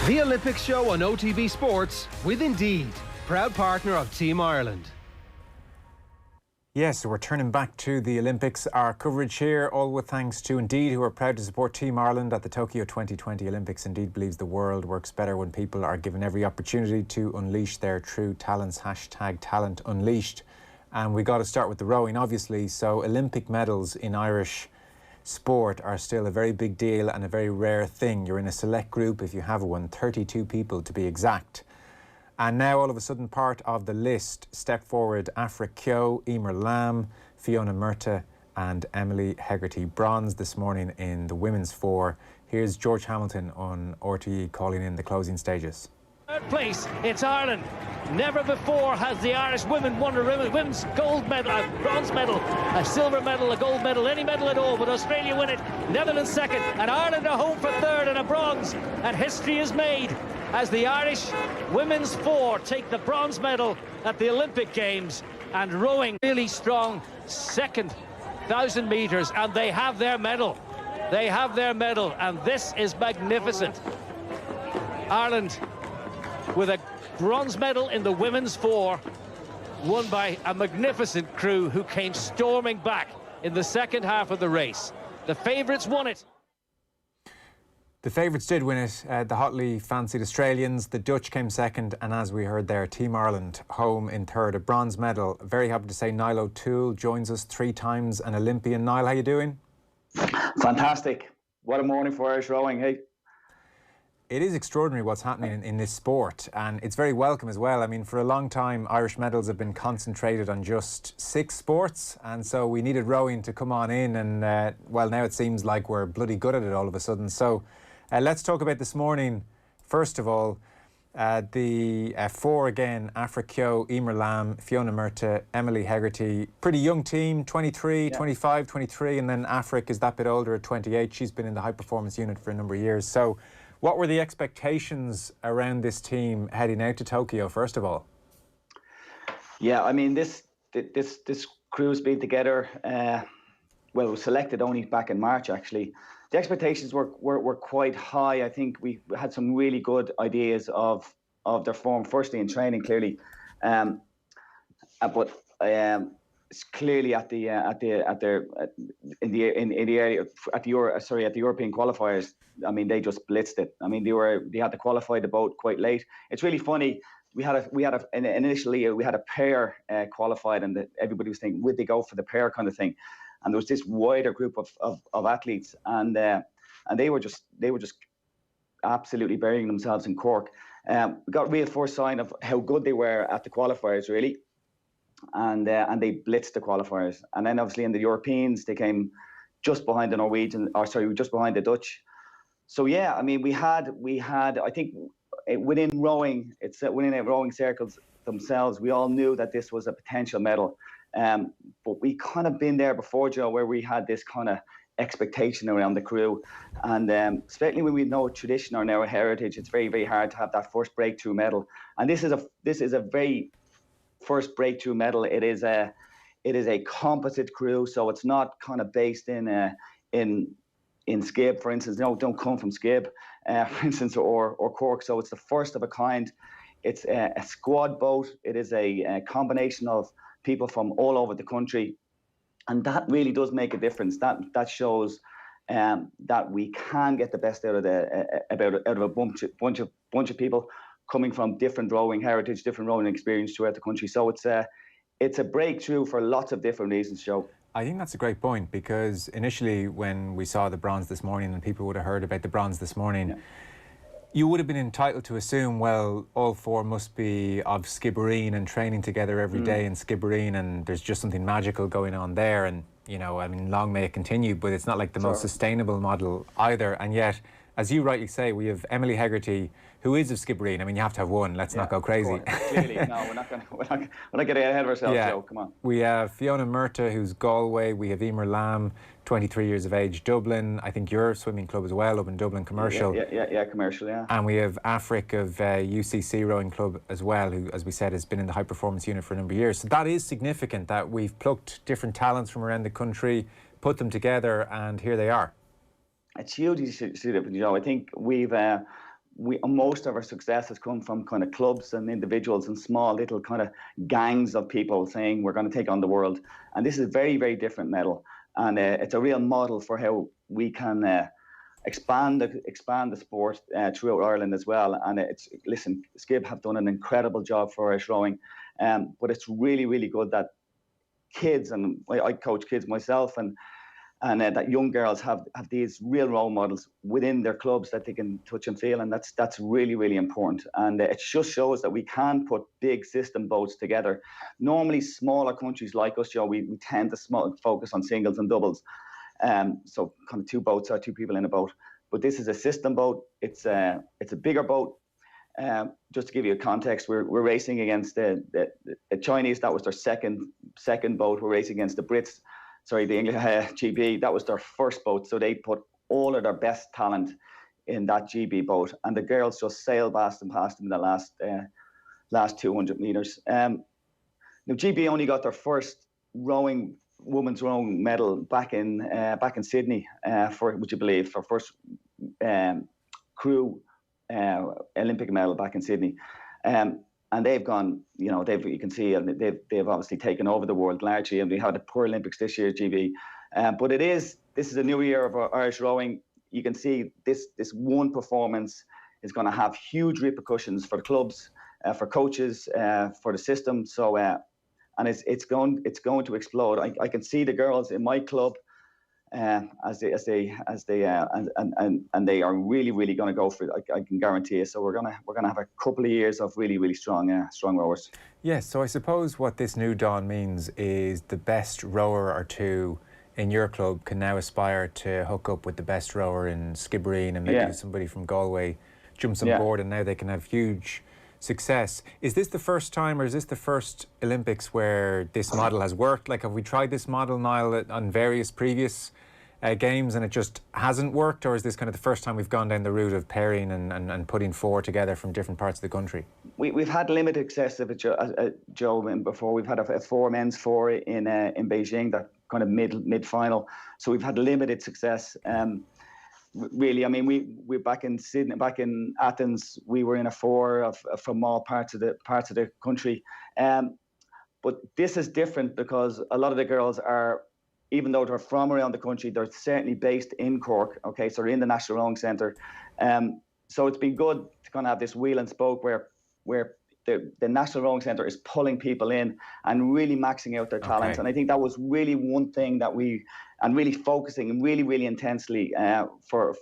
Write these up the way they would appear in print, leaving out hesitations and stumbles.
The Olympics show on OTB Sports with Indeed, proud partner of Team Ireland. Yes, so we're turning back to the Olympics. Our coverage here, all with thanks to Indeed, who are proud to support Team Ireland at the Tokyo 2020 Olympics. Indeed believes the world works better when people are given every opportunity to unleash their true talents. Hashtag talent unleashed. And we got to start with the rowing, obviously. So Olympic medals in Irish sport are still a very big deal and a very rare thing. You're in a select group, if you have one, 32 people to be exact. And now, all of a sudden, part of the list step forward Afra Keogh, Emer Lamb, Fiona Murtagh and Emily Hegarty. Bronze this morning in the women's four. Here's George Hamilton on RTE calling in the closing stages. Third place, it's Ireland. Never before has the Irish women won a women's gold medal, a bronze medal, a silver medal, a gold medal, any medal at all, but Australia win it, Netherlands second, and Ireland are home for third and a bronze. And history is made as the Irish women's four take the bronze medal at the Olympic Games. And rowing really strong, second 1,000 metres, and they have their medal. They have their medal, and this is magnificent. Ireland with a bronze medal in the women's four, won by a magnificent crew who came storming back in the second half of the race. The favourites won it. The favourites did win it. The hotly fancied Australians. The Dutch came second, and as we heard there, Team Ireland home in third, a bronze medal. Very happy to say Niall O'Toole joins us, 3 times an Olympian. Niall, how you doing? Fantastic. What a morning for Irish rowing, hey? It is extraordinary what's happening in this sport, and it's very welcome as well. I mean, for a long time, Irish medals have been concentrated on just 6 sports, and so we needed rowing to come on in, and well, now it seems like we're bloody good at it all of a sudden. So let's talk about this morning. First of all, the 4 again, Afra Keogh, Emer Lamb, Fiona Murtagh, Emily Hegarty. Pretty young team, 23, 25, 23, and then Afra is that bit older at 28. She's been in the high performance unit for a number of years. So what were the expectations around this team heading out to Tokyo, first of all? Yeah, I mean, this crew's been together, well, it was selected only back in March, actually. The expectations were quite high. I think we had some really good ideas of their form, firstly in training, clearly. But it's clearly at the European qualifiers. I mean, they just blitzed it. I mean, they had to qualify the boat quite late. It's really funny. Initially we had a pair qualified, and everybody was thinking, would they go for the pair kind of thing? And there was this wider group of athletes, and they were just absolutely burying themselves in Cork. We got real first sign of how good they were at the qualifiers, really. And they blitzed the qualifiers, and then obviously in the Europeans they came just behind the just behind the Dutch. So yeah, I mean we had I think within rowing circles themselves, we all knew that this was a potential medal, but we kind of been there before, Joe, where we had this kind of expectation around the crew, and especially when we know tradition or now a heritage, it's very, very hard to have that first breakthrough medal, and this is a very first breakthrough medal. It is a composite crew, so it's not kind of based in Skib, for instance. No, don't come from Skib, for instance, or Cork. So it's the first of a kind. It's a squad boat. It is a combination of people from all over the country, and that really does make a difference. That shows that we can get the best out of a bunch of people coming from different rowing heritage, different rowing experience throughout the country. So it's a breakthrough for lots of different reasons, Joe. I think that's a great point, because initially when we saw the bronze this morning, and people would have heard about the bronze this morning, you would have been entitled to assume, well, all 4 must be of Skibbereen and training together every day in Skibbereen, and there's just something magical going on there. And, you know, I mean, long may it continue, but it's not like the most sustainable model either. And yet, as you rightly say, we have Emily Hegarty, who is of Skibbereen. I mean, you have to have one. Let's not go crazy. Clearly, no, we're not getting ahead of ourselves, Joe. Come on. We have Fiona Murtagh, who's Galway. We have Emer Lamb, 23 years of age, Dublin. I think your swimming club as well, up in Dublin Commercial. Yeah, Commercial, yeah. And we have Afric of UCC Rowing Club as well, who, as we said, has been in the high performance unit for a number of years. So that is significant, that we've plucked different talents from around the country, put them together, and here they are. It's huge to see that, you know. I think we've most of our success has come from kind of clubs and individuals and small little kind of gangs of people saying we're going to take on the world. And this is a very, very different medal, and it's a real model for how we can expand the sport throughout Ireland as well. And listen, Skib have done an incredible job for Irish rowing, but it's really, really good that kids, and I coach kids myself, and that young girls have these real role models within their clubs that they can touch and feel, and that's really, really important. And it just shows that we can put big system boats together. Normally, smaller countries like us, Joe, we tend to focus on singles and doubles. So kind of 2 boats or 2 people in a boat. But this is a system boat. It's a bigger boat. Just to give you a context, we're racing against the Chinese. That was their second boat. We're racing against the Brits. Sorry, the English GB. That was their first boat. So they put all of their best talent in that GB boat, and the girls just sailed past them in the last 200 meters. Now GB only got their first women's rowing medal back in Sydney would you believe, for first crew Olympic medal back in Sydney. And they've gone, you can see, and they've obviously taken over the world largely, and we had a poor Olympics this year, GB. But this is a new year of Irish rowing. You can see this one performance is going to have huge repercussions for the clubs, for coaches, for the system. So, and it's going to explode. I can see the girls in my club and they are really, really going to go for it. I can guarantee you. So we're gonna have a couple of years of really, really strong rowers. Yes. So I suppose what this new dawn means is the best rower or two in your club can now aspire to hook up with the best rower in Skibbereen, and maybe somebody from Galway jumps on board, and now they can have huge success. Is this the first time, or is this the first Olympics where this model has worked? Like, have we tried this model, Niall, on various previous games and it just hasn't worked, or is this kind of the first time we've gone down the route of pairing and putting 4 together from different parts of the country? We've had limited success of it, Joe, before. We've had a 4 men's 4 in Beijing, that kind of mid-final. So we've had limited success. Really, I mean, we're back in Sydney, back in Athens. We were in a 4 from all parts of the country, but this is different because a lot of the girls are, even though they're from around the country, they're certainly based in Cork. Okay, so they're in the National Rowing Centre. So it's been good to kind of have this wheel and spoke where the National Rowing Centre is pulling people in and really maxing out their talents. And I think that was really one thing that and really focusing really, really intensely for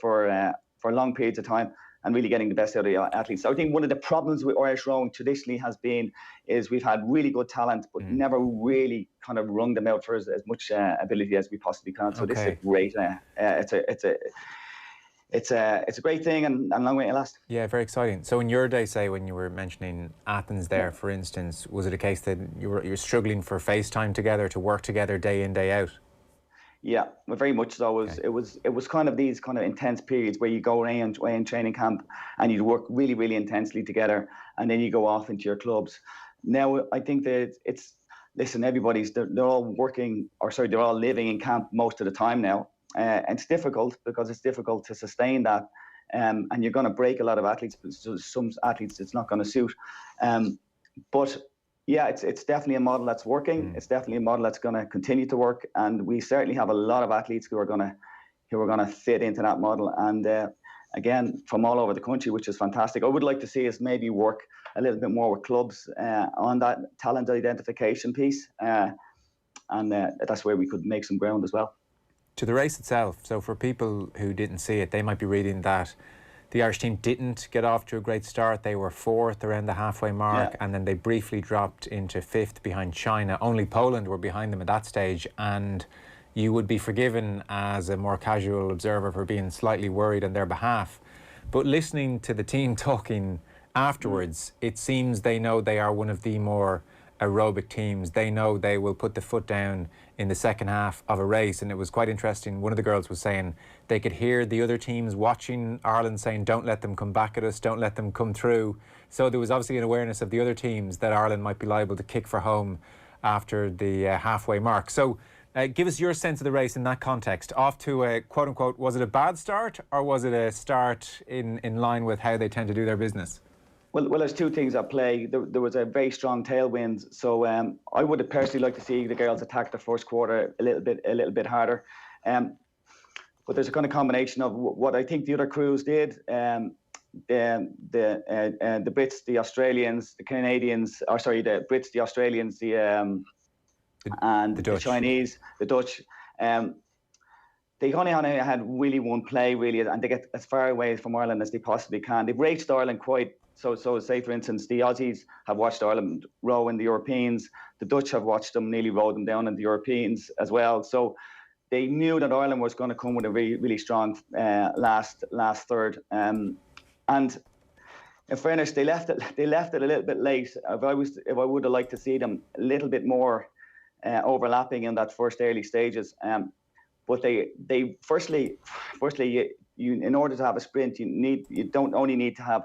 long periods of time, and really getting the best out of the athletes. So I think one of the problems with Irish rowing traditionally is we've had really good talent, but never really kind of wrung them out for as much ability as we possibly can. So this is a great, it's a great thing, and long way to last. Yeah, very exciting. So in your day, say, when you were mentioning Athens there, for instance, was it a case that you were struggling for FaceTime together, to work together day in, day out? Yeah, very much so. It was kind of these kind of intense periods where you go away in training camp and you'd work really, really intensely together, and then you go off into your clubs. Now I think that listen, they're all working, or sorry, they're all living in camp most of the time now. And it's difficult because it's difficult to sustain that, and you're going to break a lot of athletes. Some athletes it's not going to suit, but yeah, it's definitely a model that's working. It's definitely a model that's going to continue to work, and we certainly have a lot of athletes who are going to fit into that model, and again, from all over the country, which is fantastic. I would like to see us maybe work a little bit more with clubs on that talent identification piece, and that's where we could make some ground as well. To the race itself, so for people who didn't see it, they might be reading that the Irish team didn't get off to a great start. They were 4th around the halfway mark, and then they briefly dropped into 5th behind China. Only Poland were behind them at that stage, and you would be forgiven as a more casual observer for being slightly worried on their behalf. But listening to the team talking afterwards, it seems they know they are one of the more aerobic teams. They know they will put the foot down in the second half of a race, and it was quite interesting. One of the girls was saying they could hear the other teams watching Ireland saying, don't let them come back at us, don't let them come through. So there was obviously an awareness of the other teams that Ireland might be liable to kick for home after the halfway mark. So Give us your sense of the race in that context. Off to a quote-unquote, was it a bad start or was it a start in line with how they tend to do their business? Well, there's two things at play. There was a very strong tailwind, so I would have personally liked to see the girls attack the first quarter a little bit harder. But there's a kind of combination of what I think the other crews did. The Brits, the Australians, the Canadians, the Brits, the Australians, and the Chinese, the Dutch. They only had really one play, really, and they get as far away from Ireland as they possibly can. They've raced Ireland quite. So say, for instance, the Aussies have watched Ireland row in the Europeans. The Dutch have watched them nearly row them down in the Europeans as well. So they knew that Ireland was going to come with a really, really strong last third. And in fairness, they left it a little bit late. If I would have liked to see them a little bit more overlapping in that first early stages. But they firstly, you in order to have a sprint, you don't only need to have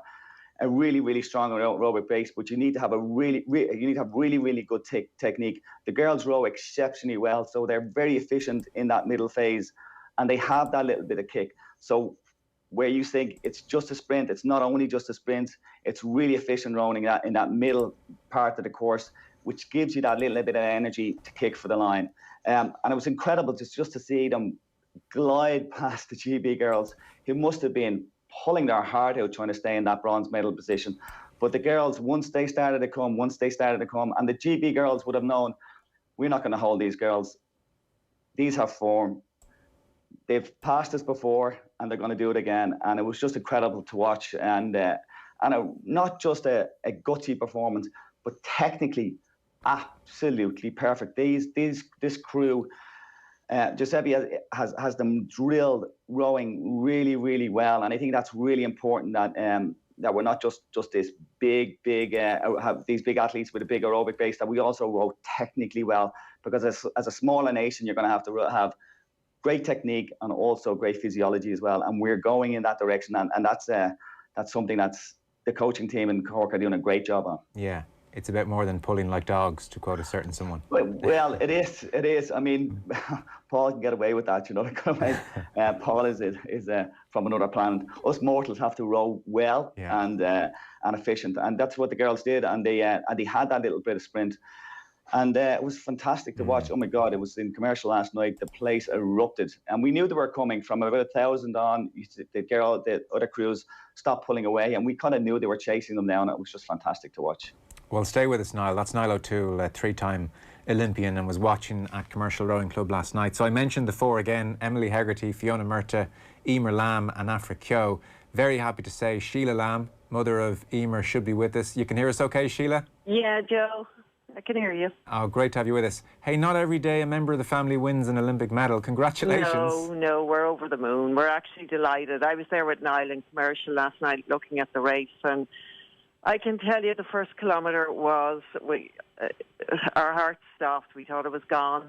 a really, really strong aerobic base, but you need to have really good technique. The girls row exceptionally well, so they're very efficient in that middle phase, and they have that little bit of kick. So where you think it's just a sprint, it's not only just a sprint, it's really efficient rowing in that middle part of the course, which gives you that little bit of energy to kick for the line. And it was incredible just to see them glide past the GB girls, who must have been pulling their heart out trying to stay in that bronze medal position. But the girls, once they started to come, and the GB girls would have known, we're not going to hold these girls. These have form. They've passed us before, and they're going to do it again. And it was just incredible to watch. And not just a gutsy performance, but technically absolutely perfect. This crew, Giuseppe has them drilled rowing really, really well, and I think that's really important that we're not just this big have these big athletes with a big aerobic base, that we also row technically well, because as a smaller nation, you're going to have great technique and also great physiology as well, and we're going in that direction, and that's something that's the coaching team in Cork are doing a great job on. Yeah. It's a bit more than pulling like dogs, to quote a certain someone. Well, it is. I mean, Paul can get away with that, you know. Paul is from another planet. Us mortals have to row well and efficient, and that's what the girls did. And they had that little bit of sprint, and it was fantastic to watch. Oh my God, it was in commercial last night. The place erupted, and we knew they were coming from about 1,000 on. The other crews stopped pulling away, and we kind of knew they were chasing them down. It was just fantastic to watch. Well, stay with us, Niall. That's Niall O'Toole, a three-time Olympian, and was watching at Commercial Rowing Club last night. So I mentioned the four again: Emily Hegarty, Fiona Murtagh, Emer Lamb and Afra Kyo. Very happy to say Sheila Lamb, mother of Emer, should be with us. You can hear us okay, Sheila? Yeah, Joe, I can hear you. Oh, great to have you with us. Hey, not every day a member of the family wins an Olympic medal. Congratulations. No, we're over the moon. We're actually delighted. I was there with Niall in Commercial last night looking at the race, and I can tell you the first kilometre was, our hearts stopped. We thought it was gone,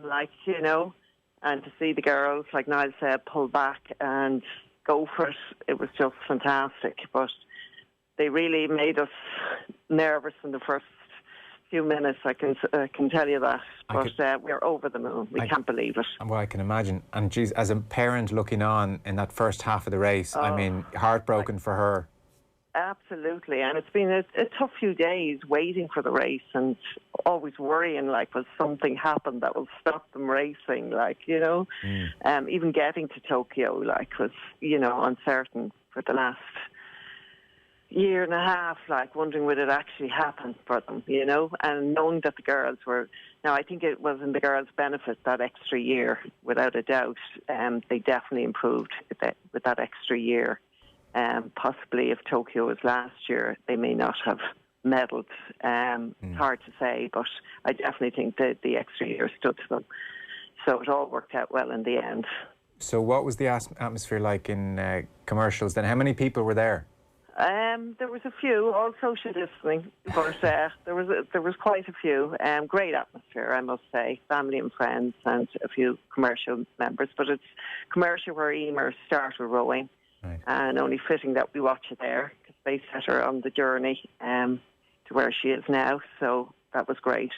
and to see the girls, like Niall said, pull back and go for it, it was just fantastic. But they really made us nervous in the first few minutes, I can tell you that. But we're over the moon. We can't believe it. Well, I can imagine. And geez, as a parent looking on in that first half of the race, I mean, heartbroken for her. Absolutely, and it's been a tough few days waiting for the race, and always worrying, will something happen that will stop them racing, even getting to Tokyo, was, uncertain for the last year and a half, wondering would it actually happen for them, and knowing that the girls were, now I think it was in the girls' benefit that extra year, without a doubt. They definitely improved with that extra year. Possibly if Tokyo was last year, they may not have medalled. It's hard to say, but I definitely think that the extra year stood to them. So it all worked out well in the end. So what was the atmosphere like in Commercials then? How many people were there? There was a few, all social distancing, but there was quite a few. Great atmosphere, I must say. Family and friends and a few Commercial members. But it's Commercial where Emer started rowing. Right. And only fitting that we watch it there, because they set her on the journey to where she is now, so that was great.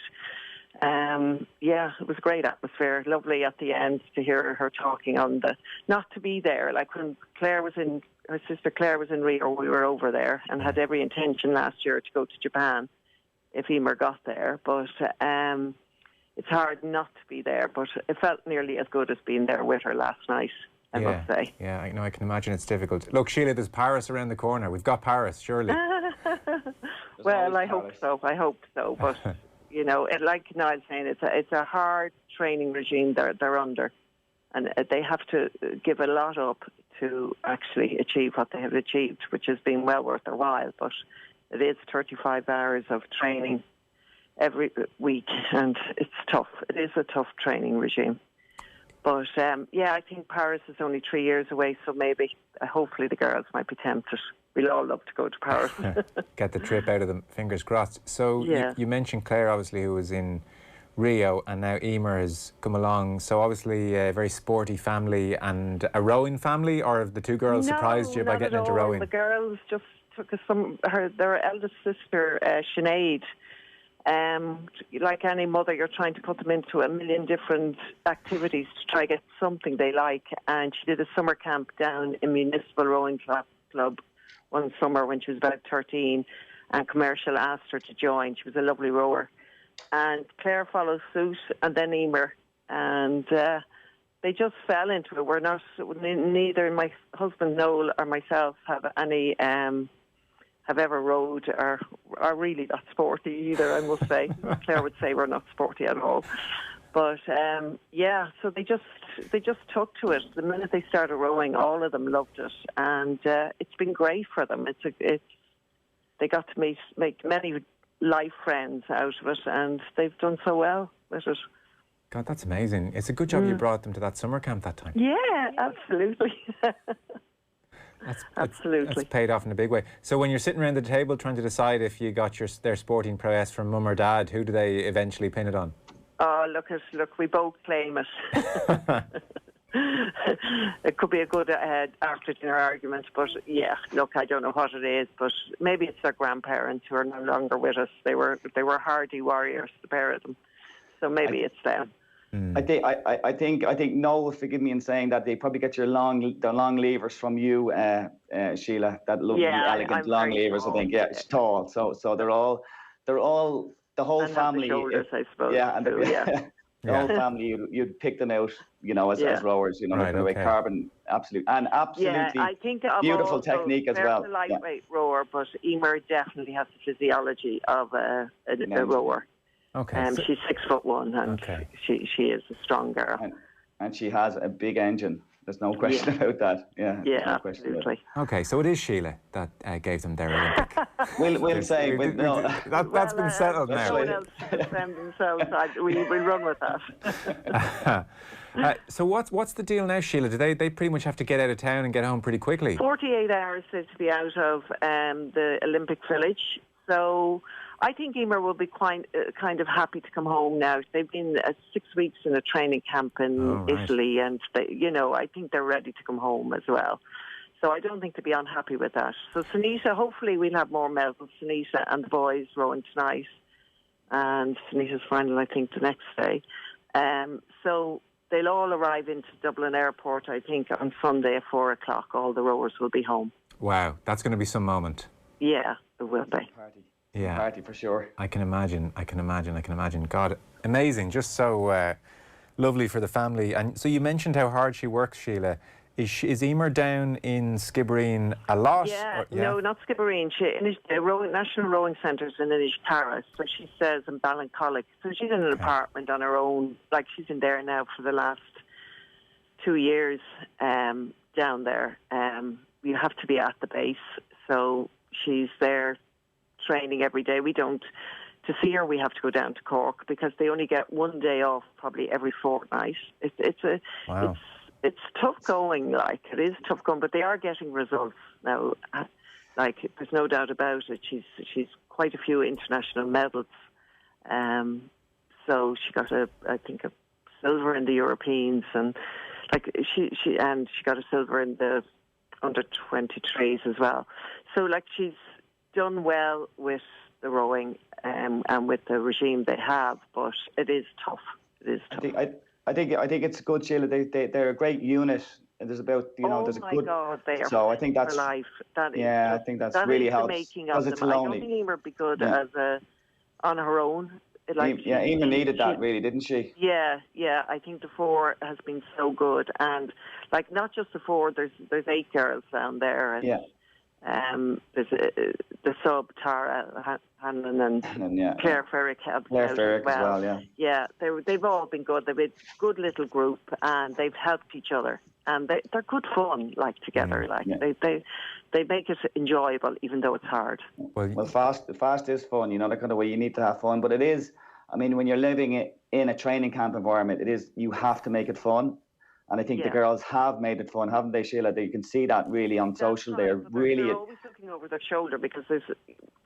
Yeah, it was a great atmosphere. Lovely at the end to hear her talking on not to be there. Like when her sister Claire was in Rio, we were over there and had every intention last year to go to Japan if Emer got there. But it's hard not to be there. But it felt nearly as good as being there with her last night, I must say. Yeah, I know. I can imagine it's difficult. Look, Sheila, there's Paris around the corner. We've got Paris, surely. Well, I hope so. But you know, like Niall's saying, it's a hard training regime they're under, and they have to give a lot up to actually achieve what they have achieved, which has been well worth their while. But it is 35 hours of training every week, and it's tough. It is a tough training regime. But I think Paris is only 3 years away, so maybe, hopefully, the girls might be tempted. We'll all love to go to Paris. Get the trip out of them, fingers crossed. So you mentioned Claire, obviously, who was in Rio, and now Emer has come along. So obviously a very sporty family and a rowing family, or have the two girls surprised you by getting into rowing? The girls just took their eldest sister, Sinead. Like any mother, you're trying to put them into a million different activities to try to get something they like. And she did a summer camp down in Municipal Rowing Club one summer when she was about 13, and Commercial asked her to join. She was a lovely rower. And Claire followed suit, and then Emer. And they just fell into it. We're not, neither my husband Noel or myself have any, have ever rowed or are really that sporty either, I must say. Claire would say we're not sporty at all. But so they just took to it. The minute they started rowing, all of them loved it, and it's been great for them. They got to make many life friends out of it, and they've done so well with it. God, that's amazing. It's a good job you brought them to that summer camp that time. Yeah, absolutely. Absolutely. That's paid off in a big way. So when you're sitting around the table trying to decide if you got their sporting prowess from mum or dad, who do they eventually pin it on? Oh, look, we both claim it. It could be a good after-dinner argument, but yeah, look, I don't know what it is, but maybe it's their grandparents who are no longer with us. They were hardy warriors, the pair of them, so maybe it's them. I think Noel, forgive me in saying that, they probably get the long levers from you, Sheila. That lovely, elegant long levers. I think, it's tall. So they're all the whole family. The shoulders, I suppose. Yeah, and the whole family. You'd pick them out, as rowers. Right, okay. Carbon, absolutely. Yeah, I think beautiful technique as well. They're a lightweight rower, but Emer definitely has the physiology of a rower. Okay. She's 6'1", and she is a strong girl. And she has a big engine. There's no question about that. Yeah, absolutely. Okay, so it is Sheila that gave them their Olympic. We'll say. That's been settled now. Someone else to defend themselves. We'll run with that. So what's the deal now, Sheila? Do they pretty much have to get out of town and get home pretty quickly? 48 hours to be out of the Olympic Village. So I think Emer will be kind of happy to come home now. They've been 6 weeks in a training camp in Italy, and I think they're ready to come home as well. So I don't think they'll be unhappy with that. So Sunita, hopefully we'll have more medals. Sunita and the boys rowing tonight, and Sunita's final, I think, the next day. So they'll all arrive into Dublin Airport, I think, on Sunday at 4 o'clock. All the rowers will be home. Wow, that's going to be some moment. Yeah, it will be. Yeah, party for sure. I can imagine. God, amazing. Just so lovely for the family. And so you mentioned how hard she works, Sheila. Is Emer down in Skibbereen a lot? No, not Skibbereen. The National Rowing Centre's in Inniscarra, so she says in Ballincollig. So she's in an apartment on her own. Like, she's in there now for the last 2 years down there. You have to be at the base, so she's there training every day. To see her, we have to go down to Cork because they only get 1 day off probably every fortnight. It's tough going, it is tough going, but they are getting results now. There's no doubt about it. She's quite a few international medals. So she got I think a silver in the Europeans, and she got a silver in the under 23s as well. So she's done well with the rowing. and with the regime they have, but it is tough. It is tough. I think it's good, Sheila. They're a great unit. There's about there's a good. Oh my God, they are. So I think that's for life. That is I think that's that really is helps the making of them. it's I lonely. don't think Emer would be good as on her own. Emer needed that really, didn't she? Yeah. I think the 4 has been so good, and like not just the 4. There's 8 girls down there, and there's the sub Tara Hanlon and Claire Ferrick helped out as well. Yeah, they've all been good. They've been a good little group, and they've helped each other, and they're good fun together. They make it enjoyable, even though it's hard. Well, fast is fun. The kind of way you need to have fun, but it is. I mean, when you're living in a training camp environment, you have to make it fun. And I think the girls have made it fun, haven't they, Sheila? You can see that really on social. Right, They're always looking over their shoulder, because there's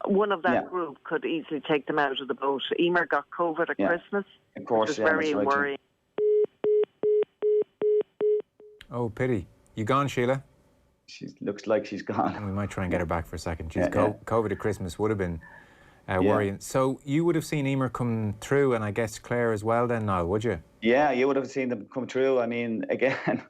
one of that group could easily take them out of the boat. Emer got COVID at Christmas. Of course, which is very worrying. Oh, pity. You gone, Sheila? She looks like she's gone. We might try and get her back for a second. COVID at Christmas would have been worrying. So you would have seen Emer come through, and I guess Claire as well then, Niall, would you? Yeah, you would have seen them come through. I mean, again,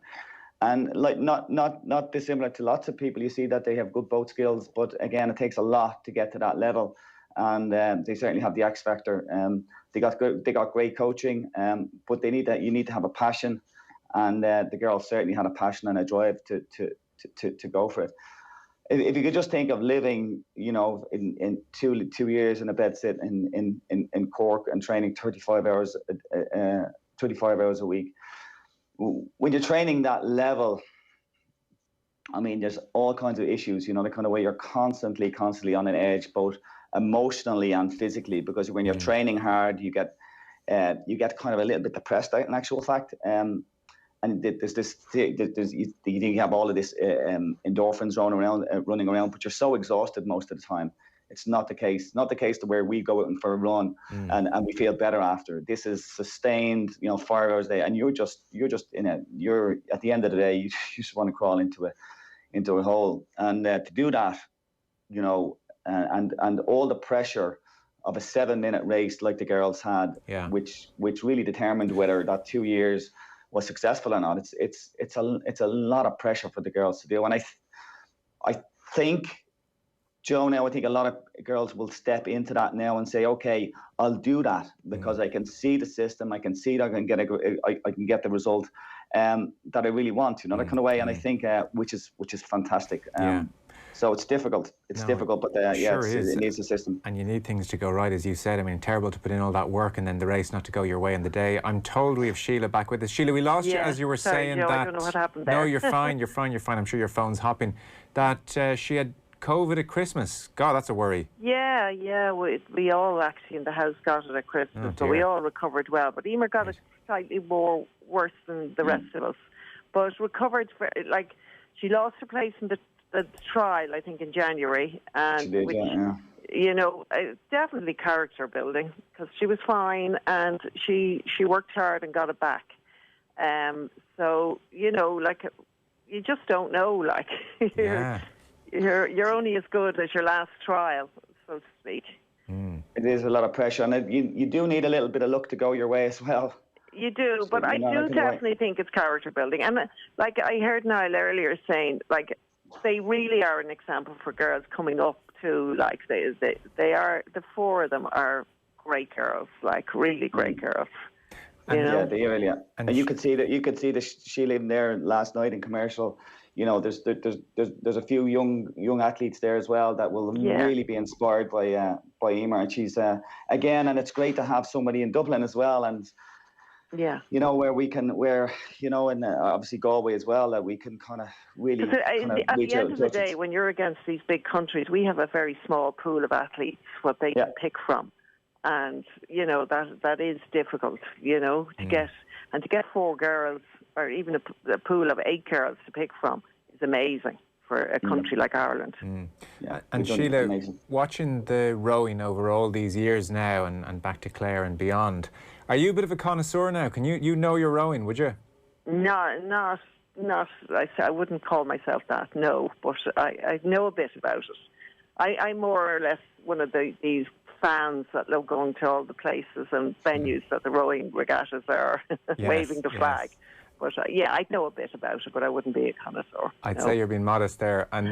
and not dissimilar to lots of people, you see that they have good boat skills, but again, it takes a lot to get to that level, and they certainly have the X factor. They got great coaching, but you need to have a passion, and the girls certainly had a passion and a drive to go for it. If you could just think of living, in 2 years in a bed sit in Cork and training 35 hours a week, when you're training that level, I mean, there's all kinds of issues. The kind of way you're constantly on an edge, both emotionally and physically, because when you're training hard, you get kind of a little bit depressed. In actual fact. And you have all of this endorphins running around, but you're so exhausted most of the time. It's not the case. Not the case to where we go out for a run and we feel better after. This is sustained, 5 hours a day, and you're at the end of the day, you just want to crawl into a hole. And to do that, and all the pressure of a 7-minute race like the girls had, which really determined whether that 2 years was successful or not. It's a lot of pressure for the girls to do, and I think, Joe, now I think a lot of girls will step into that now and say, okay, I'll do that because I can see the system, I can see that I can get the result that I really want, that kind of way, and I think which is fantastic. So it's difficult. It's difficult, but it needs a system. And you need things to go right, as you said. I mean, terrible to put in all that work and then the race not to go your way in the day. I'm told we have Sheila back with us. Sheila, we lost you as you were saying Joe, that. I don't know what happened there. No, you're fine. You're fine. I'm sure your phone's hopping. That she had COVID at Christmas. God, that's a worry. Yeah. We all actually in the house got it at Christmas, so we all recovered well. But Emer got it slightly worse than the rest of us, but recovered. She lost her place in the trial, I think, in January, and she did, it's definitely character building, because she was fine and she worked hard and got it back. So you just don't know. You're only as good as your last trial, so to speak. It is a lot of pressure, and you do need a little bit of luck to go your way as well. You do, but I do definitely think it's character building. And I heard Niall earlier saying, they really are an example for girls coming up to, they are, the 4 of them are great girls, really great girls. Yeah, they really are. And you could see that Sheila in there last night in commercial. There's a few young athletes there as well that will really be inspired by Emer, and she's again, and it's great to have somebody in Dublin as well, and where and obviously Galway as well, that we can kind of really at the end of the day, when you're against these big countries, we have a very small pool of athletes what they can pick from, and that is difficult, to get 4 girls or even a pool of 8 girls to pick from is amazing for a country like Ireland. And Sheila, watching the rowing over all these years now, and back to Claire and beyond, are you a bit of a connoisseur now? Can you know your rowing, would you? No, not. I wouldn't call myself that, no, but I know a bit about it. I'm more or less one of these fans that love going to all the places and venues that the rowing regattas are waving the flag. But yeah, I know a bit about it, but I wouldn't be a connoisseur. I'd say you're being modest there. And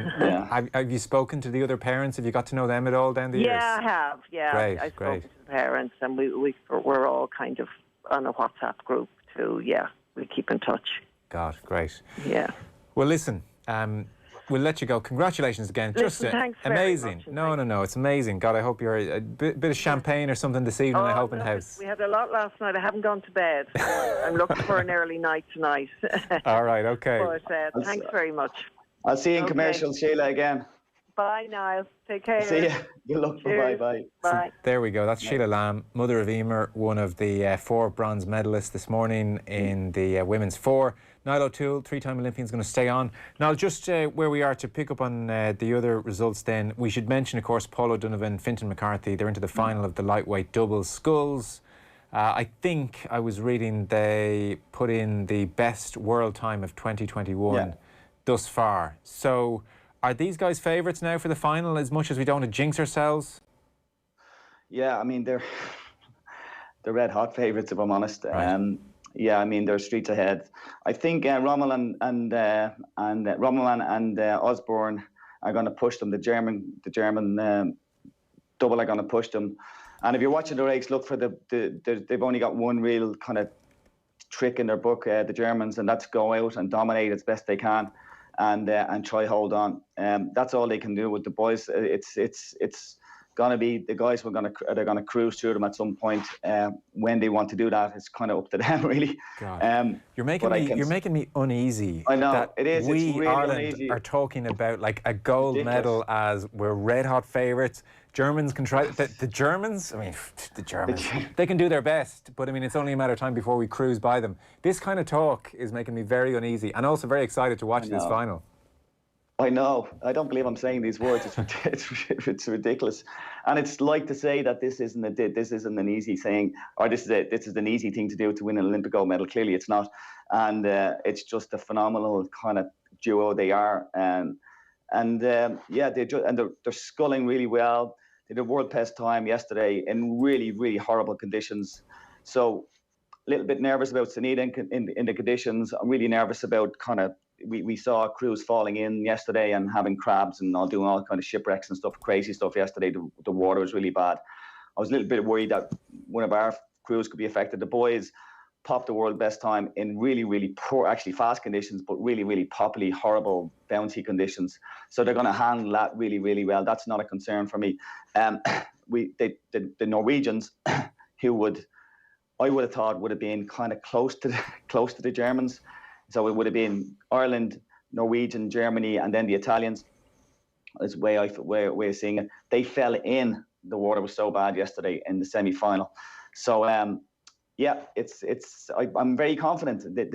have you spoken to the other parents? Have you got to know them at all down the years? Yeah, I have. Yeah, great, I've spoken to the parents, and we're all kind of on a WhatsApp group too. Yeah, we keep in touch. God, great. Yeah. Well, listen. We'll let you go. Congratulations again. Listen, thanks amazing. Very much, No, it's amazing. God, I hope you're a bit of champagne or something this evening. I hope in the house. We had a lot last night. I haven't gone to bed. I'm looking for an early night tonight. All right, okay. But thanks very much. I'll see you in commercial, Sheila, again. Bye, Niall. Take care. See you. Good luck. Bye. Bye. So there we go. That's Sheila Lamb, mother of Emer, one of the 4 bronze medalists this morning in the women's 4. Niall O'Toole, 3-time Olympian, is going to stay on. Now, just where we are, to pick up on the other results then, we should mention, of course, Paul O'Donovan Fintan McCarthy. They're into the final of the lightweight doubles sculls. I think I was reading they put in the best world time of 2021 thus far. So are these guys favourites now for the final, as much as we don't want to jinx ourselves? Yeah, I mean, they're red hot favourites, if I'm honest. Right. Yeah, I mean, they're streets ahead. I think Rommel and Osborne are going to push them. The German double are going to push them. And if you're watching the race, look for they've only got one real kind of trick in their book, the Germans, and that's go out and dominate as best they can, and try hold on. That's all they can do with the boys. It's going to be the guys they're going to cruise through them at some point. When they want to do that, it's kind of up to them, really. God. You're making me uneasy. I know that it is. We it's really Ireland uneasy. are talking about like a gold medal as we're red hot favourites. Germans can try. The Germans. I mean, the Germans. They can do their best, but I mean, it's only a matter of time before we cruise by them. This kind of talk is making me very uneasy, and also very excited to watch this final. I know. I don't believe I'm saying these words. It's ridiculous, and it's like to say that this isn't an easy thing, or this is an easy thing to do to win an Olympic gold medal. Clearly, it's not, and it's just a phenomenal kind of duo they are, they're sculling really well. They did a world best time yesterday in really, really horrible conditions. So a little bit nervous about Sunita in the conditions. I'm really nervous about kind of, we saw crews falling in yesterday and having crabs and doing all kind of shipwrecks and stuff, crazy stuff yesterday. The water was really bad. I was a little bit worried that one of our crews could be affected. The boys popped the world best time in really, really poor, actually fast conditions, but really, really poppily horrible bouncy conditions. So they're going to handle that really, really well. That's not a concern for me. The Norwegians, who I would have thought would have been kind of close to the Germans. So it would have been Ireland, Norwegian, Germany, and then the Italians. That's the way of seeing it. They fell in. The water was so bad yesterday in the semi-final. So I'm very confident that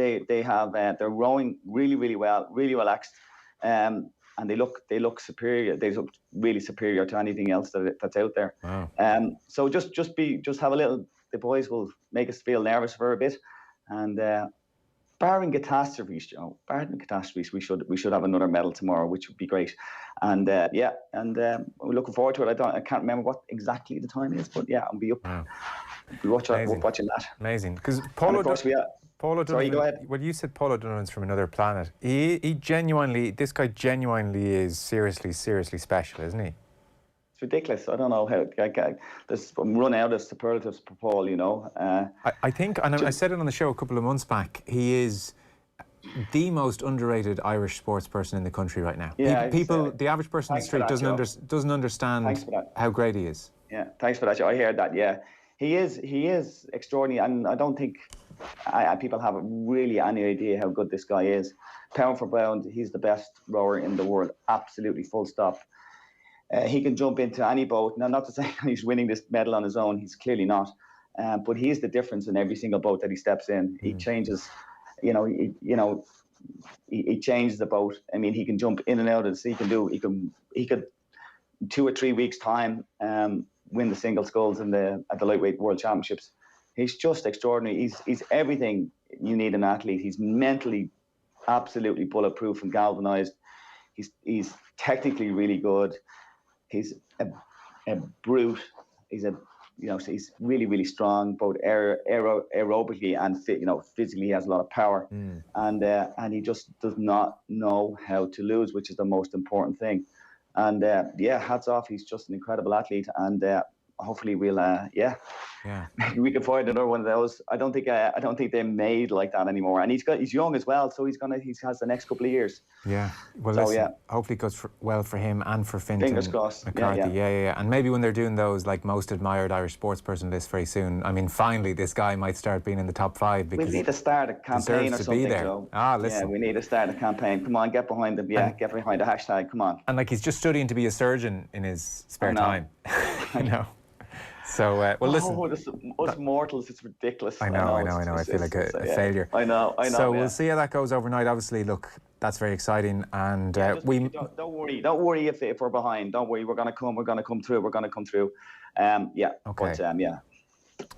they're rowing really, really well, really relaxed, and they look superior. They look really superior to anything else that's out there. Wow. So just have a little. The boys will make us feel nervous for a bit, and barring catastrophes, we should have another medal tomorrow, which would be great. And we're looking forward to it. I can't remember what exactly the time is, but yeah, I'll be up. Wow. We're watching that. Amazing. Because Paul O'Donovan. Sorry, go ahead. Well, you said Paul O'Donovan's from another planet. This guy genuinely is seriously special, isn't he? It's ridiculous. I don't know how. There's run out of superlatives for Paul, you know. I think, and I said it on the show a couple of months back, he is the most underrated Irish sports person in the country right now. Yeah, the average person in the street doesn't understand how great he is. Yeah, thanks for that, Joe. I heard that. Yeah, he is extraordinary, and I don't think people have really any idea how good this guy is. Pound for pound, he's the best rower in the world. Absolutely, full stop. He can jump into any boat. Now, not to say he's winning this medal on his own. He's clearly not. But he is the difference in every single boat that he steps in. He changes. He changes the boat. I mean, he can jump in and out of the sea. He could 2 or 3 weeks time win the single sculls at the lightweight world championships. He's just extraordinary. He's everything you need in an athlete. He's mentally absolutely bulletproof and galvanized. He's technically really good. He's a brute, he's really, really strong, both aerobically and physically. He has a lot of power, and he just does not know how to lose, which is the most important thing. And hats off. He's just an incredible athlete, and hopefully we'll maybe we can find another one of those. I don't think they're made like that anymore. And he's young as well, so he has the next couple of years. Yeah. Well, so, listen, hopefully it goes well for him and for Fintan. Fingers crossed. McCarthy. Yeah. And maybe when they're doing those like most admired Irish sports person lists very soon, I mean, finally this guy might start being in the top 5 because we need to start a campaign or something. Listen. Yeah, we need to start a campaign. Come on, get behind him. Yeah, get behind the hashtag. Come on. And like he's just studying to be a surgeon in his spare time. I know. So, well, listen. Us mortals, it's ridiculous. I know. I feel like a failure. I know. So we'll see how that goes overnight. Obviously, look, that's very exciting. And don't worry if we're behind. Don't worry, we're going to come through. Okay. But,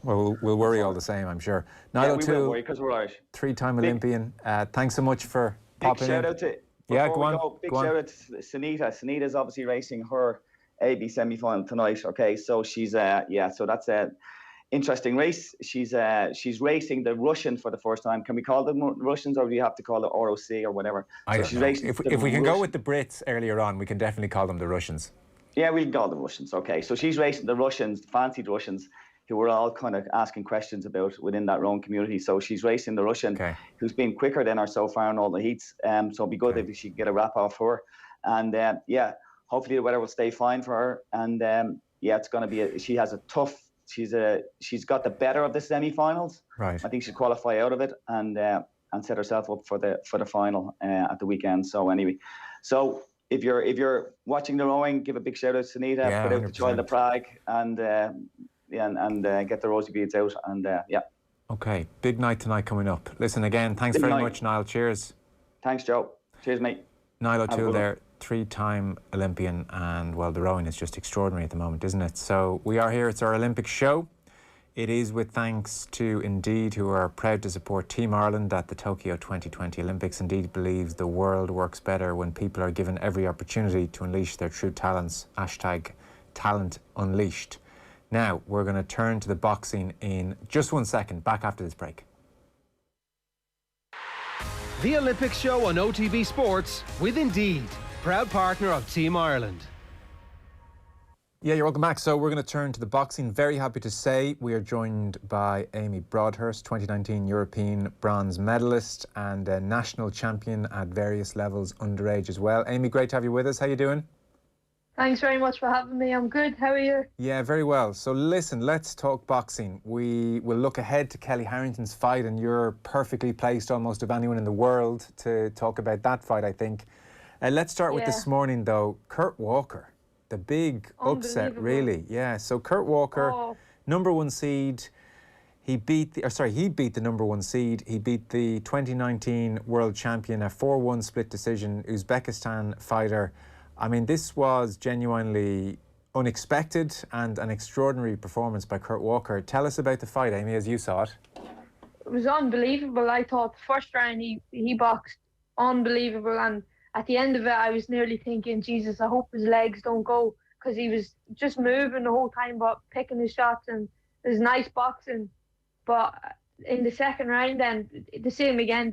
well, we'll worry all the same, I'm sure. Niall O'Toole, we will worry because we're Irish. 3-time Olympian. Thanks so much for popping in. Big shout out to shout out to Sunita. Sunita's obviously racing her AB semi-final tonight. Okay, so she's so that's a interesting race. She's racing the Russians for the first time. Can we call them Russians, or do you have to call it ROC or whatever? If we can go with the Brits earlier on, we can definitely call them the Russians. Yeah, we can call them Russians. Okay, so she's racing the Russians, fancied Russians, who were all kind of asking questions about within that own community. So she's racing the Russian, who's been quicker than her so far in all the heats. So it'd be good if she could get a wrap off her. And hopefully the weather will stay fine for her. And it's going to be. She has a tough. She's got the better of the semi-finals. Right. I think she'll qualify out of it and set herself up for the final at the weekend. So anyway, if you're watching the rowing, give a big shout out to Sunita. Put out the Child of Prague and get the rosy beads out and Okay, big night tonight coming up. Listen again. Thanks very much, Niall. Cheers. Thanks, Joe. Cheers, mate. Niall O'Toole there. 3-time Olympian, and well, the rowing is just extraordinary at the moment, isn't it? So we are here, it's our Olympic show. It is with thanks to Indeed, who are proud to support Team Ireland at the Tokyo 2020 Olympics. Indeed believes the world works better when people are given every opportunity to unleash their true talents. #TalentUnleashed. Now, we're going to turn to the boxing in just 1 second, back after this break. The Olympic show on OTB Sports with Indeed, proud partner of Team Ireland. Yeah, you're welcome back. So we're going to turn to the boxing. Very happy to say we are joined by Amy Broadhurst, 2019 European bronze medalist and a national champion at various levels underage as well. Amy, great to have you with us. How you doing? Thanks very much for having me. I'm good. How are you? Yeah, very well. So listen, let's talk boxing. We will look ahead to Kellie Harrington's fight, and you're perfectly placed almost of anyone in the world to talk about that fight, I think. Let's start with this morning, though. Kurt Walker, the big upset, really. Yeah, so Kurt Walker, number 1 seed. He beat the number 1 seed. He beat the 2019 world champion, a 4-1 split decision, Uzbekistan fighter. I mean, this was genuinely unexpected and an extraordinary performance by Kurt Walker. Tell us about the fight, Amy, as you saw it. It was unbelievable. I thought the first round he boxed unbelievable, and at the end of it, I was nearly thinking, Jesus, I hope his legs don't go, because he was just moving the whole time, but picking his shots, and it was nice boxing. But in the second round, then the same again.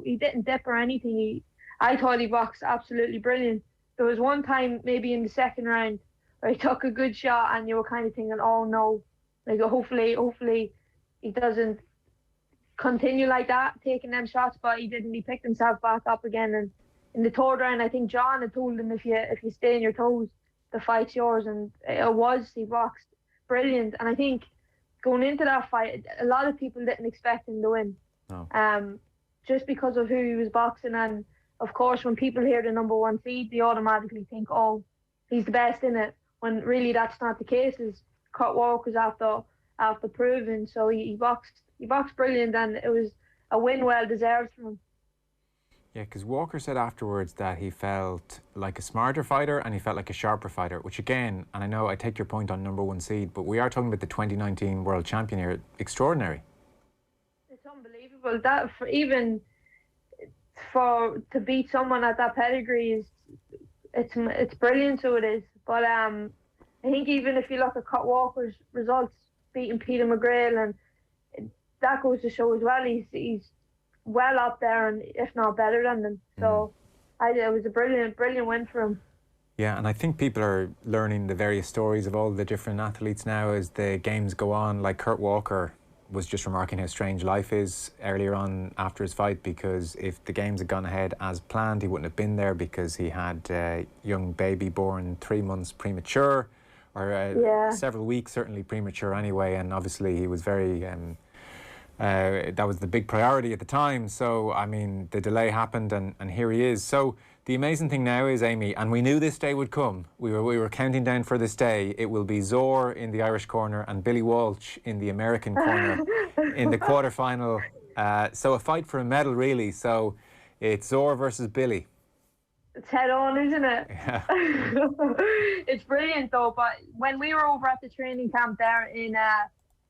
He didn't dip or anything. I thought he boxed absolutely brilliant. There was one time maybe in the second round where he took a good shot, and you were kind of thinking, oh no, like hopefully he doesn't continue like that, taking them shots, but he didn't. He picked himself back up again, and in the third round, I think John had told him, if you stay on your toes, the fight's yours, and he boxed brilliant. And I think going into that fight, a lot of people didn't expect him to win. No. Just because of who he was boxing, and of course, when people hear the number 1 seed, they automatically think, oh, he's the best in it, when really that's not the case. Kurt Walker's after proving. So he boxed brilliant, and it was a win well deserved for him. Yeah, because Walker said afterwards that he felt like a smarter fighter and he felt like a sharper fighter, which again, and I know I take your point on number 1 seed, but we are talking about the 2019 world champion here. Extraordinary. It's unbelievable. That to beat someone at that pedigree it's brilliant. So it is. But I think even if you look at Cut Walker's results, beating Peter McGrail, and that goes to show as well, he's well up there, and if not better than them. So it was a brilliant win for him. Yeah, and I think people are learning the various stories of all the different athletes now as the games go on. Like Kurt Walker was just remarking how strange life is earlier on after his fight, because if the games had gone ahead as planned, he wouldn't have been there because he had a young baby born 3 months premature, or several weeks certainly premature anyway, and obviously he was very... that was the big priority at the time. So, I mean, the delay happened and here he is. So the amazing thing now is, Amy, and we knew this day would come. We were counting down for this day. It will be Zor in the Irish corner and Billy Walsh in the American corner in the quarterfinal. So a fight for a medal, really. So it's Zor versus Billy. It's head on, isn't it? Yeah. It's brilliant though. But when we were over at the training camp there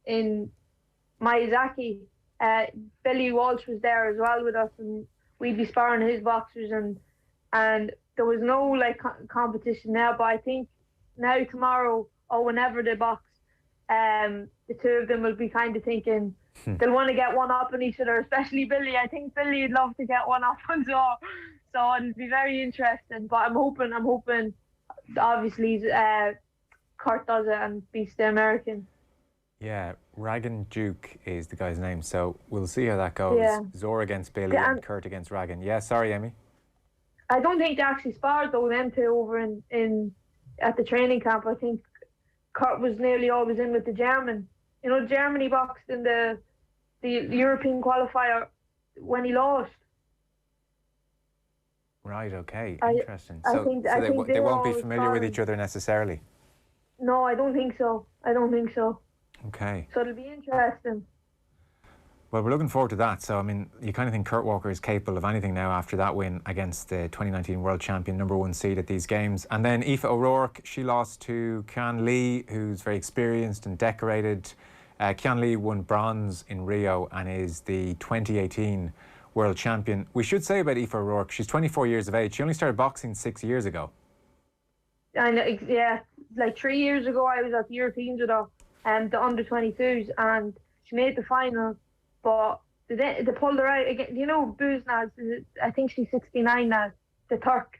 in Miyazaki, Billy Walsh was there as well with us, and we'd be sparring his boxers, and there was no like competition now. But I think now tomorrow or whenever they box, the two of them will be kind of thinking they'll want to get one up on each other, especially Billy. I think Billy would love to get one up on Zor, so it'll be very interesting. But I'm hoping obviously Kurt does it and beats the American. Yeah, Ragan Duke is the guy's name, so we'll see how that goes. Yeah. Zor against Billy and Kurt against Ragan. Yeah, sorry, Amy. I don't think they actually sparred though, them two over in at the training camp. I think Kurt was nearly always in with the German. You know, Germany boxed in the European qualifier when he lost. Right, okay, interesting. I So think they won't be familiar sparring. with each other necessarily? No, I don't think so. Okay. So it'll be interesting. Well, we're looking forward to that. So, I mean, you kind of think Kurt Walker is capable of anything now after that win against the 2019 world champion, #1 seed at these games. And then Aoife O'Rourke, she lost to Kian Lee, who's very experienced and decorated. Kian Lee won bronze in Rio and is the 2018 world champion. We should say about Aoife O'Rourke, she's 24 years of age. She only started boxing 6 years ago. I know, yeah. Like 3 years ago, I was at the Europeans with her, the under-22s, and she made the final. But they pulled her out again. You know, Buznaz, I think she's 69 now, the Turk.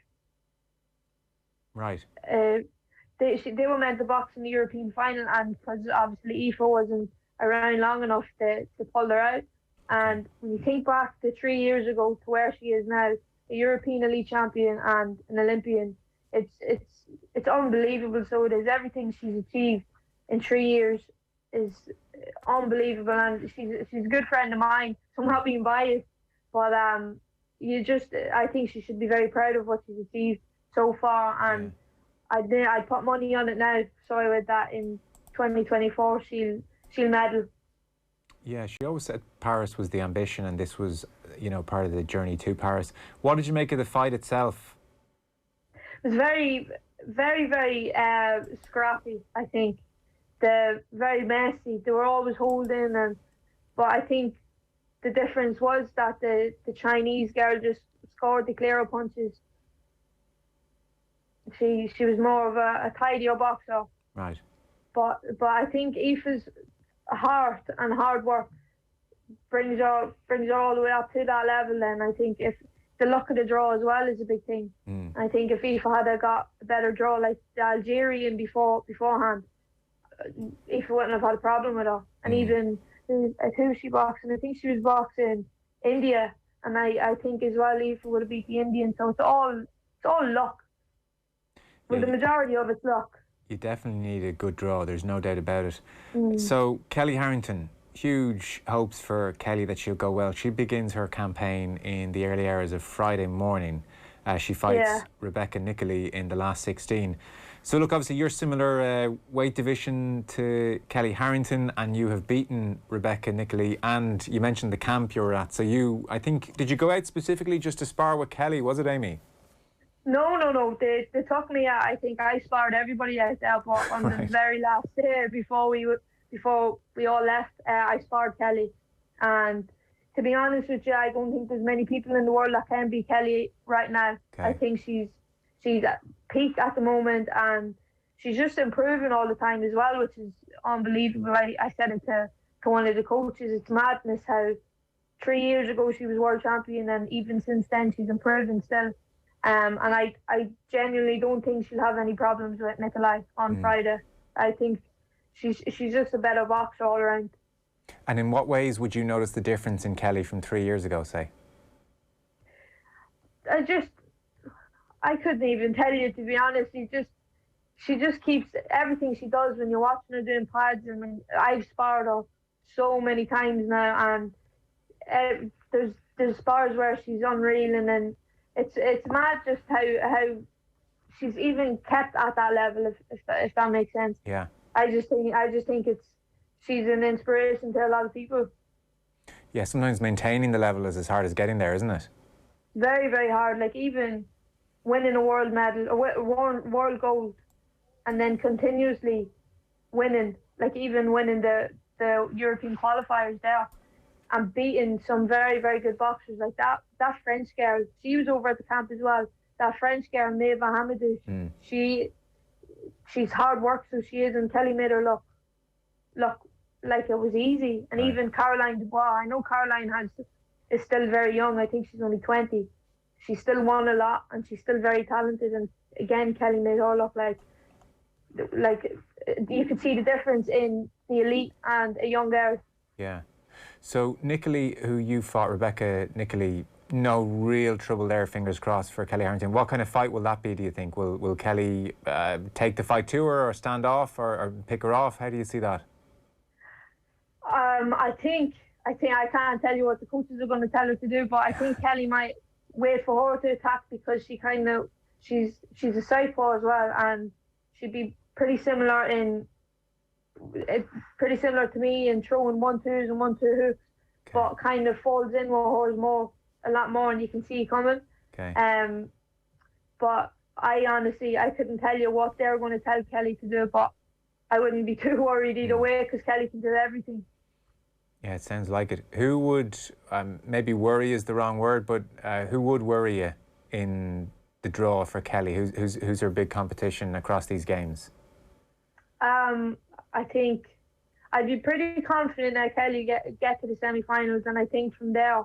Right. They were meant to box in the European final, and because obviously Aoife wasn't around long enough to pull her out. And when you think back to 3 years ago to where she is now, a European elite champion and an Olympian, it's unbelievable. So it is. Everything she's achieved in 3 years is unbelievable, and she's a good friend of mine, so I'm not being biased, but I think she should be very proud of what she's achieved so far, and I'd put money on it now, so I would that in 2024 she'll medal. Yeah, she always said Paris was the ambition, and this was, you know, part of the journey to Paris. What did you make of the fight itself? It was very, very, very scrappy, I think. They're very messy. They were always holding, but I think the difference was that the Chinese girl just scored the clearer punches. She was more of a tidier boxer. Right. But I think Aoife's heart and hard work brings her all the way up to that level. And I think if the luck of the draw as well is a big thing. I think if Aoife had got a better draw like the Algerian beforehand, Aoife wouldn't have had a problem with her. And even who she boxed, and I think she was boxing India, and I think as well Aoife would have beat the Indian. So it's all luck. Well, the majority of it's luck. You definitely need a good draw, there's no doubt about it. So Kellie Harrington, huge hopes for Kellie that she'll go well. She begins her campaign in the early hours of Friday morning. She fights Rebecca Nicholay in the last 16. So look, obviously you're similar weight division to Kellie Harrington, and you have beaten Rebecca Nicholay, and you mentioned the camp you were at. So I think, did you go out specifically just to spar with Kellie, was it, Amy? No. They took me out. I think I sparred everybody out there, but on the very last day before we all left, I sparred Kellie. And to be honest with you, I don't think there's many people in the world that can beat Kellie right now. I think she's at peak at the moment, and she's just improving all the time as well, which is unbelievable. I said it to one of the coaches. It's madness how 3 years ago she was world champion, and even since then she's improving still. And I genuinely don't think she'll have any problems with Nicolai on Friday. I think she's just a better boxer all around. And in what ways would you notice the difference in Kellie from 3 years ago, say? I couldn't even tell you, to be honest. She just keeps everything she does when you're watching her doing pads. And when I've sparred her so many times now, and there's spars where she's unreal, and then it's mad just how she's even kept at that level, if that makes sense. Yeah. I just think she's an inspiration to a lot of people. Yeah, sometimes maintaining the level is as hard as getting there, isn't it? Very, very hard. Like, even winning a world medal, or world gold, and then continuously winning, like even winning the European qualifiers there, and beating some very, very good boxers like that. That French girl, she was over at the camp as well. That French girl, Maeva Hamadou, she's hard work, so she is, and Kellie made her look like it was easy. And even Caroline Dubois, I know Caroline is still very young. I think she's only 20. She still won a lot, and she's still very talented. And again, Kellie made her look like you could see the difference in the elite and a young girl. Yeah. So Nicolai, who you fought, Rebecca Nicolai, no real trouble there, fingers crossed, for Kellie Harrington. What kind of fight will that be, do you think? Will Kellie take the fight to her, or stand off, or pick her off? How do you see that? I think I can't tell you what the coaches are going to tell her to do, but I think Kellie might wait for her to attack, because she's a southpaw as well, and she'd be pretty similar to me in throwing 1-2s and 1-2 hooks, but kind of falls in with hers a lot more, and you can see coming. Okay. But I couldn't tell you what they're going to tell Kellie to do, but I wouldn't be too worried either way, because Kellie can do everything. Yeah, it sounds like it. Who would, maybe worry is the wrong word, but who would worry you in the draw for Kellie? Who's her big competition across these games? I think I'd be pretty confident that Kellie get to the semi-finals, and I think from there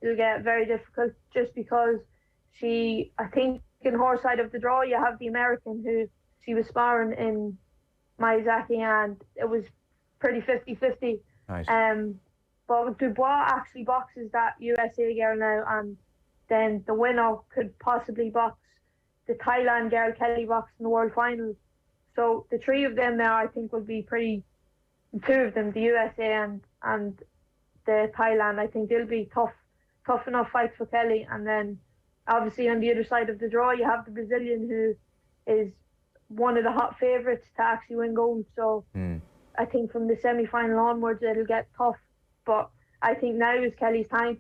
it'll get very difficult, just because I think in her side of the draw you have the American, who she was sparring in Miyazaki, and it was pretty 50-50. Right. But Dubois actually boxes that USA girl now, and then the winner could possibly box the Thailand girl Kellie boxed in the World Finals. So the three of them there, I think, will be pretty. Two of them, the USA and the Thailand, I think they'll be tough enough fights for Kellie. And then obviously on the other side of the draw, you have the Brazilian, who is one of the hot favourites to actually win gold. So I think from the semi-final onwards, it'll get tough. But I think now is Kellie's time.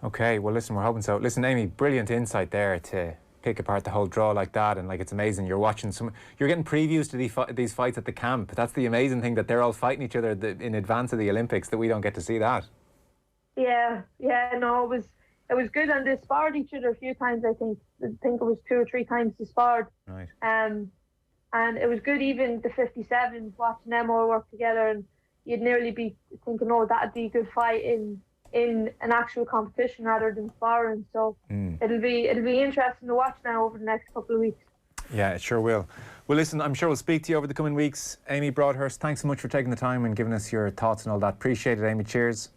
Okay, well, listen, we're hoping so. Listen, Amy, brilliant insight there to pick apart the whole draw like that, and it's amazing. You're watching you're getting previews to these fights at the camp. That's the amazing thing, that they're all fighting each other in advance of the Olympics, that we don't get to see that. Yeah, no, it was good, and they sparred each other a few times. I think it was 2 or 3 times they sparred. Right. And it was good, even the 57s, watching them all work together, and you'd nearly be thinking, oh, that'd be a good fight in an actual competition rather than sparring. So it'll be interesting to watch now over the next couple of weeks. Yeah, it sure will. Well, listen, I'm sure we'll speak to you over the coming weeks. Amy Broadhurst, thanks so much for taking the time and giving us your thoughts and all that. Appreciate it, Amy. Cheers.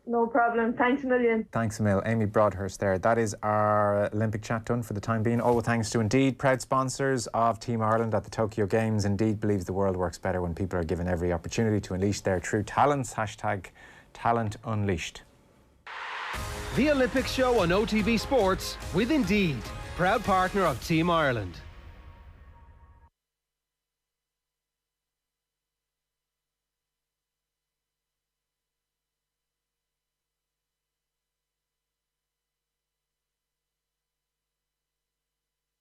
No problem. Thanks a million. Thanks a mil. Amy Broadhurst there. That is our Olympic chat done for the time being. All with thanks to Indeed, proud sponsors of Team Ireland at the Tokyo Games. Indeed believes the world works better when people are given every opportunity to unleash their true talents. #TalentUnleashed. The Olympic Show on OTB Sports with Indeed, proud partner of Team Ireland.